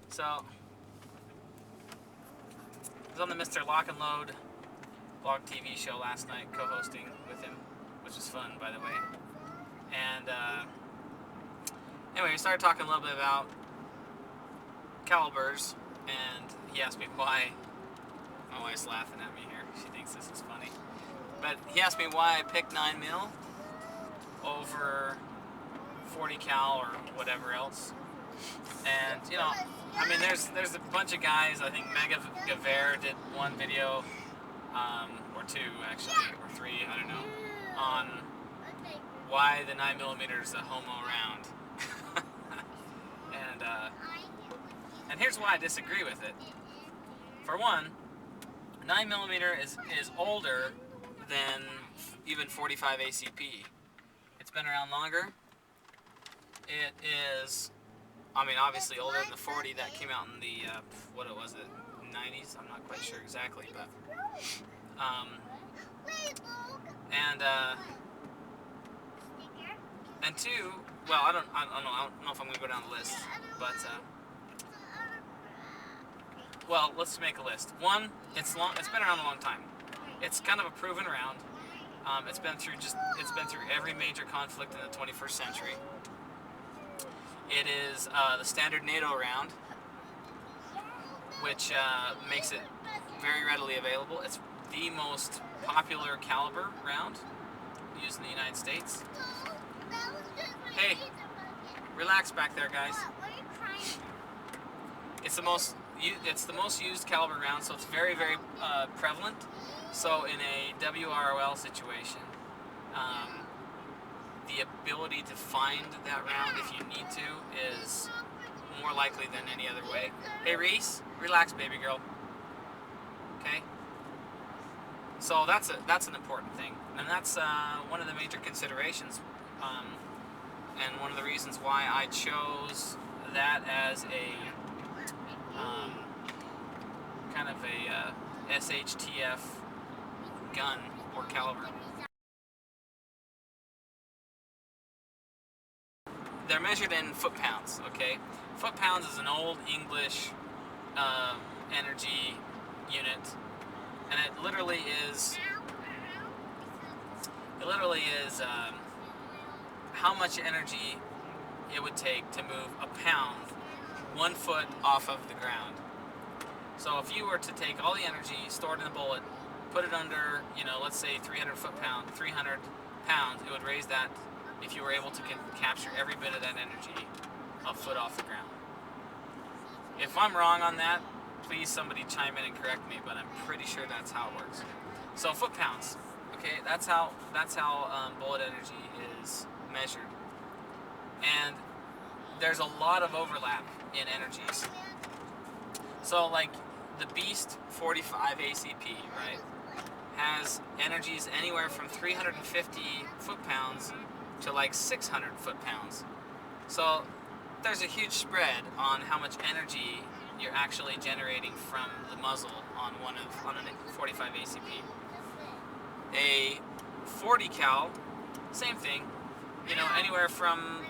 So, I was on the Mr. Lock and Load blog TV show last night, co-hosting with him, which was fun, by the way. And anyway, we started talking a little bit about calibers, and he asked me why. My wife's laughing at me here. She thinks this is funny. But he asked me why I picked 9mm over 40 cal or whatever else. And you know, I mean, there's a bunch of guys. I think Mega Gaver did one video, or two actually, or three, I don't know, on why the 9mm is a homo round. And here's why I disagree with it. For one, 9mm is older than even 45 ACP. It's been around longer. It is, I mean, obviously older than the 40 that came out in the, what was it, 90s? I'm not quite sure exactly, but, and two, well, I don't know if I'm gonna go down the list, but, well, let's make a list. One, it's been around a long time. It's kind of a proven round. It's been through every major conflict in the 21st century. It is the standard NATO round, which makes it very readily available. It's the most popular caliber round used in the United States. Hey, relax back there, guys. It's the most used caliber round, so it's very, very prevalent. So in a WROL situation, the ability to find that round if you need to is more likely than any other way. Hey Reese, relax, baby girl. Okay. So that's an important thing, and that's one of the major considerations, and one of the reasons why I chose that as a kind of a SHTF gun or caliber. They're measured in foot-pounds, okay? Foot-pounds is an old English energy unit, and it literally is how much energy it would take to move a pound 1 foot off of the ground. So if you were to take all the energy stored in a bullet, put it under, let's say 300 pounds, it would raise that if you were able to capture every bit of that energy a foot off the ground. If I'm wrong on that, please somebody chime in and correct me, but I'm pretty sure that's how it works. So foot-pounds, okay, that's how bullet energy is measured. And there's a lot of overlap in energies. So like the Beast 45 ACP, right, has energies anywhere from 350 foot-pounds to like 600 foot-pounds. So there's a huge spread on how much energy you're actually generating from the muzzle on a 45 ACP. A 40 cal, same thing, anywhere from,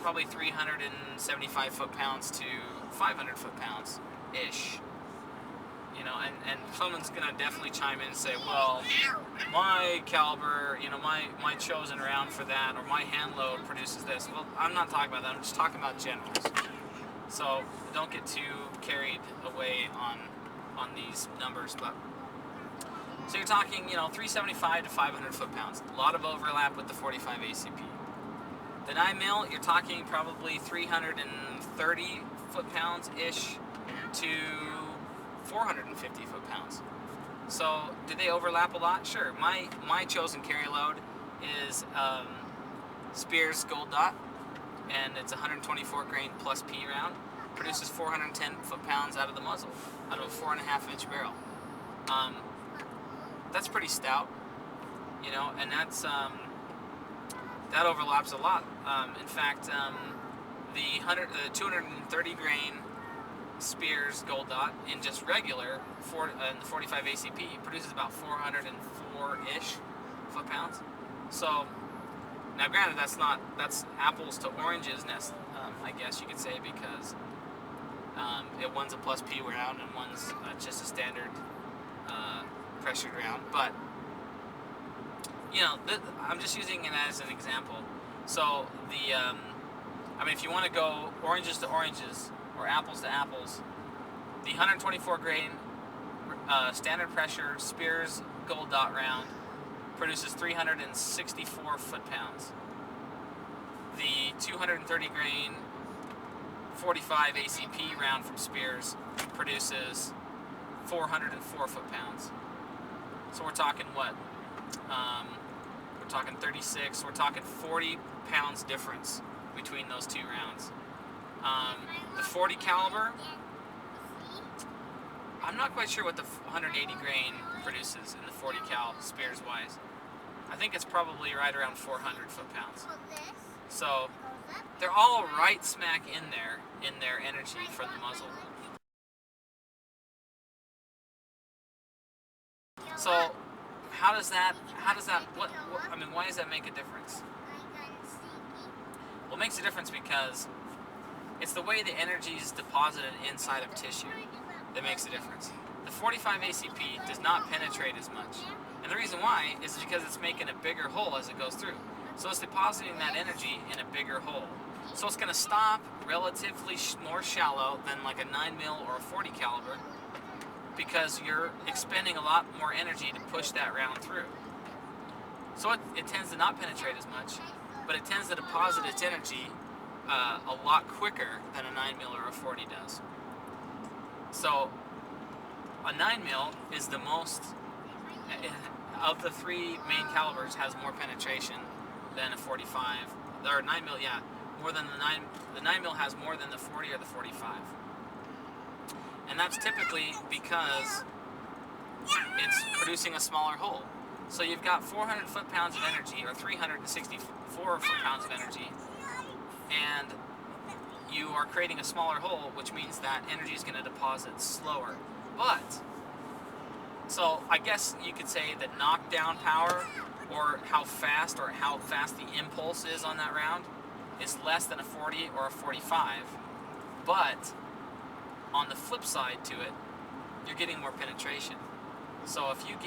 probably 375 foot-pounds to 500 foot-pounds ish. And someone's gonna definitely chime in and say, well, my caliber, my chosen round for that, or my hand load produces this. Well, I'm not talking about that. I'm just talking about generals. So don't get too carried away on these numbers. But so you're talking, 375 to 500 foot-pounds. A lot of overlap with the 45 ACP. The 9mm, you're talking probably 330 foot-pounds ish to 450 foot-pounds. So, do they overlap a lot? Sure. My chosen carry load is Spears Gold Dot, and it's 124 grain plus P round. Produces 410 foot-pounds out of the muzzle, out of a 4.5-inch barrel. That's pretty stout, and that's that overlaps a lot. In fact, the 230 grain Spears Gold Dot in just regular in the 45 ACP produces about 404-ish foot-pounds. So now, granted, that's apples to oranges, I guess you could say, because One's a plus P round and one's just a standard pressured round. But I'm just using it as an example. So if you want to go oranges to oranges or apples to apples, the 124 grain standard pressure Spears Gold Dot round produces 364 foot-pounds. The 230 grain 45 ACP round from Spears produces 404 foot-pounds. So we're talking what? We're talking 36. We're talking 40 pounds difference between those two rounds. The 40 caliber, I'm not quite sure what the 180 grain produces in the 40 cal Spears wise. I think it's probably right around 400 foot-pounds. So they're all right smack in their energy from the muzzle. So why does that make a difference? Well, it makes a difference because it's the way the energy is deposited inside of tissue that makes a difference. The 45 ACP does not penetrate as much. And the reason why is because it's making a bigger hole as it goes through. So it's depositing that energy in a bigger hole. So it's going to stop relatively more shallow than like a 9mm or a 40 caliber because you're expending a lot more energy to push that round through. So it tends to not penetrate as much, but it tends to deposit its energy a lot quicker than a 9mm or a 40 does. So a 9mm is the most, of the three main calibers, has more penetration than a 45, or 9mm, yeah, more than the 9mm has more than the 40 or the 45. And that's typically because it's producing a smaller hole. So you've got 400 foot-pounds of energy, or 364 foot-pounds of energy, and you are creating a smaller hole, which means that energy is going to deposit slower. But, so I guess you could say that knockdown power, or how fast the impulse is on that round, is less than a 40 or a 45. But on the flip side to it, you're getting more penetration. So if you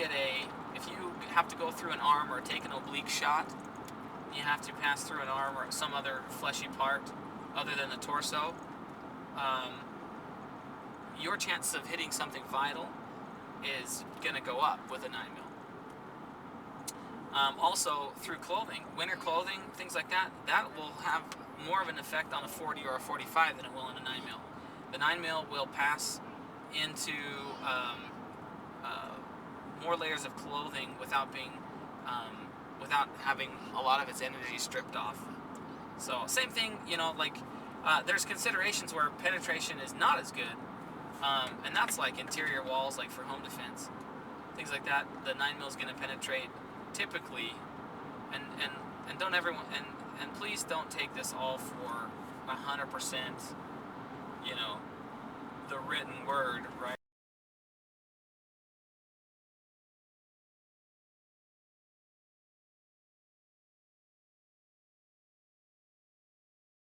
have to go through an arm or take an oblique shot, you have to pass through an arm or some other fleshy part other than the torso, your chances of hitting something vital is going to go up with a 9mm. Also, through clothing, winter clothing, things like that, that will have more of an effect on a 40 or a 45 than it will on a 9mm. The 9mm will pass into more layers of clothing without having a lot of its energy stripped off. So same thing, there's considerations where penetration is not as good, and that's like interior walls, like for home defense, things like that. The 9mm is going to penetrate typically, and please don't take this all for 100%, the written word, right?